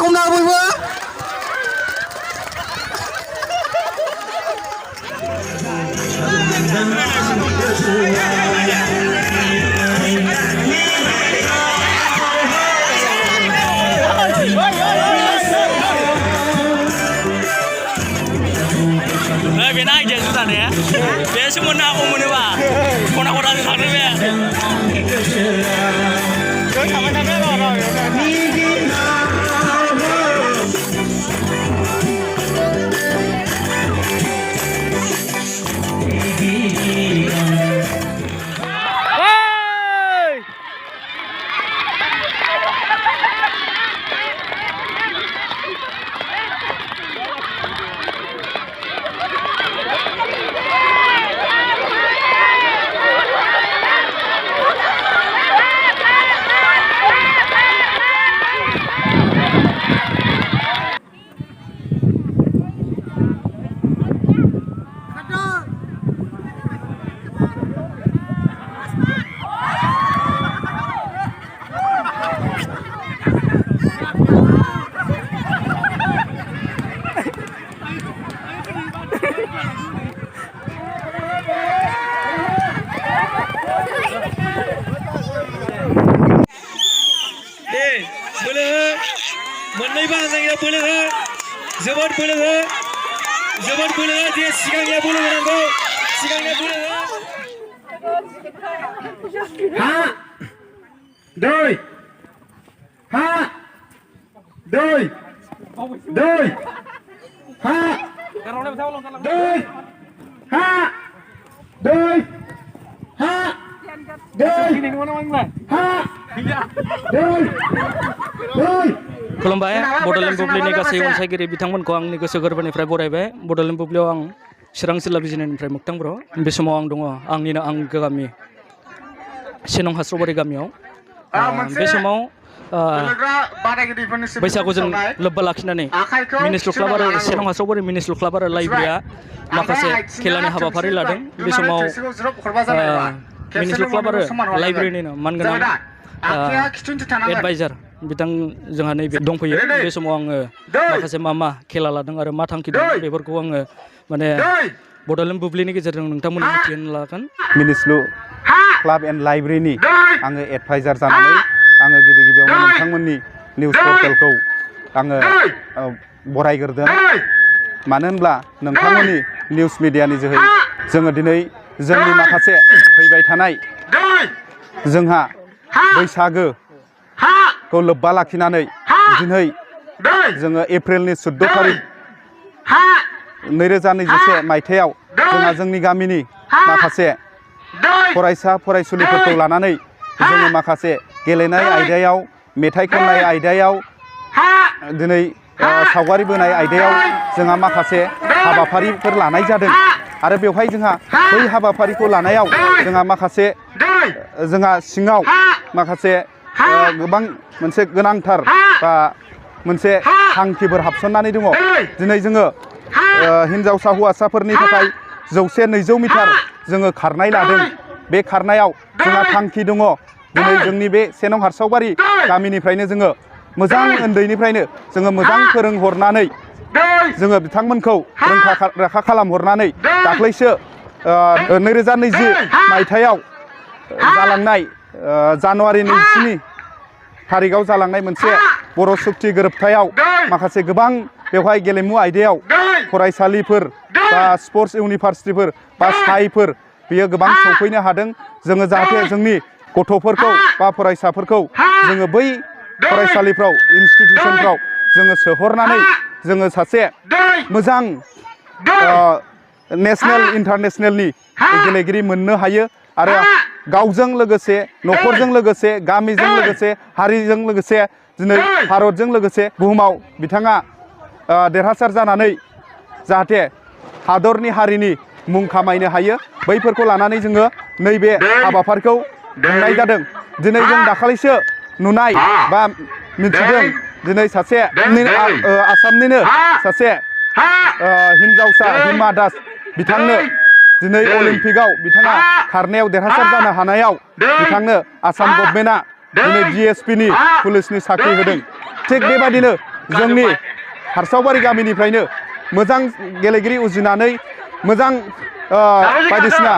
खमना बयबो बेना आइडिया जुदा ने बे सोमोन्ना मोनोबा खना खना थांनो बे थाबाय थादो मोननैबो हानजाया बोलो हो जोबोद बोलो हो जे सिगांनिया बोलो होनांगौ सिगांनिया बोलो हो हा दै हा दै दै हा दै हा दै ha खुलुमबाय बड'लेण्ड बुब्लिनि गासै अनसायगिरि बिथांमोनखौ आंनि गोसो गोरबोनिफ्राय बरायबाय बड'लेण्ड बुब्लियाव आं चिरां जिल्ला बिजिनिनिफ्राय मोगथां बर' बे समाव आं दङ आंनिनो आंगो गामि सेनं हास्रावबारि गामियाव बे समाव बैसागुजों लोब्बा लाखिनानै मिनिस्लु क्लाब आरो सेनं हास्रावबारि मिनिस्लु क्लाब आरो लाइब्रेरिया माखासे खेलानि हाबाफारि लादों बे समाव मिनिस्लु क्लाब आरो लाइब्रेरिनिनो मानगोनां एडभाइजार बिथां जोंहा नैबे दंफैयो बे समाव आङो माखासे मा खेला लादों आरो मा थांखि दं बेफोरखौ आङो माने बड'लेण्ड बुब्लिनि गेजेरजों नोंथांमोननो मिथिहोनो लागोन मिनिस्लु क्लाब एन्ड लाइब्रेरिनि आङो एडभाइजार जानानै आङो गिबियावनो नोंथांमोननि निउस पर्टेलखौ आङो बरायग्रोदों मानो होनब्ला नोंथांमोननि निउस मिडियानि जोहै जोङो दिनै जोंनि माखासे फैबाय थानाय जोंहा बैसागोखौ लोब्बा लाखिनानै दिनै जोङो एप्रिलनि 14 थारिख 2021 मायथाइयाव जोंहा जोंनि गामिनि माखासे फरायसा फरायसुलिफोरखौ लानानै जोङो माखासे गेलेनाय आयदायाव मेथाइ खननाय आयदायाव दिनै सावगारि बोनाय आयदायाव जोंहा माखासे हाबाफारिफोर लानाय जादों आरो बेवहाय जोंहा बै हाबाफारिखौ लानायाव जोंहा माखासे जोंहा सिङाव माखासे गोबां मोनसे गोनांथार बा मोनसे थांखिफोर हाबसननानै दङ दिनै जोङो हिनजावसा हौवासाफोरनि थाखाय 100-200 मिटार जोङो खारनाय लादों बे खारनायाव जोंहा थांखि दङ दिनै जोंनि बे सेनं हास्रावबारि गामिनिफ्रायनो जोङो मोजां उन्दैनिफ्रायनो जोङो मोजां फोरोंहरनानै जोङो बिथांमोनखौ रोखा खालामहरनानै दाख्लैसो 2020 मायथाइयाव जालांनाय जानुवारि 27 थारिखआव जालांनाय मोनसे बर' सुक्ति गोरोबथायाव माखासे गोबां बेवहाय गेलेमु आयदायाव फरायसालिफोर बा स्पर्ट्स इउनिभार्सिटिफोर बा साइफोर बियो गोबां सौफैनो हादों जोङो जाहाथे जोंनि गथ'फोरखौ बा फरायसाफोरखौ जोङो बै फरायसालिफ्राव इनस्टिटिउसनफ्राव जोङो सोहरनानै जोङो सासे मोजां नेशनेल इन्टारनेशनेलनि गेलेगिरि मोननो हायो आरो गावजों लोगोसे न'खरजों लोगोसे गामिजों लोगोसे हारिजों लोगोसे दिनै भारतजों लोगोसे बुहुमाव बिथाङा देरहासार जानानै जाहाथे हादरनि हारिनि मुं खामायनो हायो बैफोरखौ लानानै जोङो नैबे हाबाफारिखौ खुंनाय जादों दिनै जों दाखालिसो नुनाय बा मिथिदों दिनै सासे आसामनिनो सासे हिनजावसा हिमा दास बिथांनो दिनै अलिम्पिकआव बिथाङा खारनायाव देरहासार जानो हानायाव बिथांनो आसाम गभर्नमेन्टआ दिनै DSP नि पुलिसनि साख्रि होदों थिग बेबादिनो जोंनि हारसावबारि गामिनिफ्रायनो मोजां गेलेगिरि उजिनानै मोजां बायदिसिना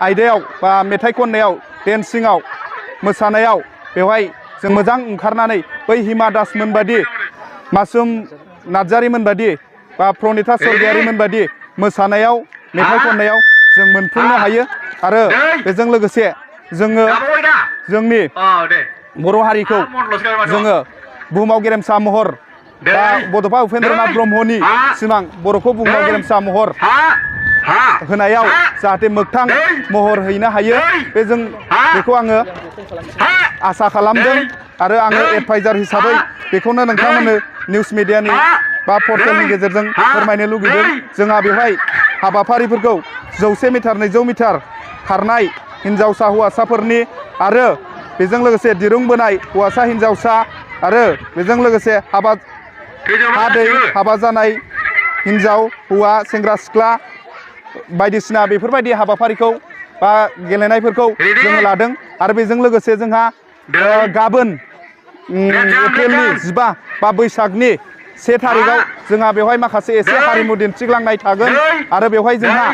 आयदायाव बा मेथाइ खननायाव डेन्सिंआव मोसानायाव बेवहाय जों मोजां ओंखारनानै बै हिमा दासमोनबादि मासुम नार्जारिमोनबादि बा प्रनिता स्वर्गियारिमोनबादि मोसानायाव मेथाइ खननायाव जों मोनफुंनो हायो आरो बेजों लोगोसे जोङो जोंनि बर' हारिखौ जोङो बुहुमाव गेरेमसा महर बा बड'फा उपेन्द्रनाथ ब्रह्मनि सिमां बर'खौ बुहुमाव गेरेमसा महर होनायाव जाहाथे मोगथां महर हैनो हायो बेखौ आङो आसा खालामदों आरो आङो एडभाइजार हिसाबै बेखौनो नोंथांमोननो निउस मिडियानि बा पर्टेलनि गेजेरजों फोरमायनो लुगैदों जोंहा बेवहाय हाबाफारिफोरखौ 100 मिटार 200 मिटार खारनाय हिन्जावसा हौवासाफोरनि आरो बेजों लोगोसे दिरुं बोनाय हौवासा हिन्जावसा आरो बेजों लोगोसे हाबा जानाय हिन्जाव हौवा सेंग्रा सिख्ला बायदिसिना बेफोरबायदि हाबाफारिखौ बा गेलेनायफोरखौ जोङो लादों आरो बेजों लोगोसे जोंहा गाबोन एप्रिलनि 15 बा बैसागनि 1 थारिखआव जोंहा बेवहाय माखासे एसे हारिमु दिन्थिग्लांनाय थागोन आरो बेवहाय जोंहा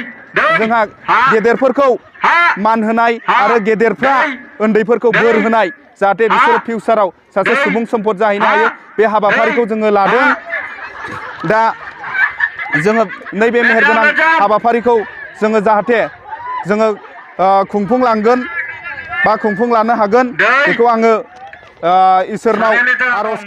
गेदेरफोरखौ मान होनाय आरो गेदेरफ्रा उन्दैफोरखौ बोर होनाय जाहाथे बिसोरो फिउचाराव सासे सुबुं सम्पद जाहैनो हायो बे हाबाफारिखौ जोङो लादों दा जोङो नैबे मेहेरगोनां हाबाफारिखौ जोङो जाहाथे जोङो खुंफुंलांगोन बा खुंफुंलांनो हागोन बेखौ आङो इसोरनाव आर'ज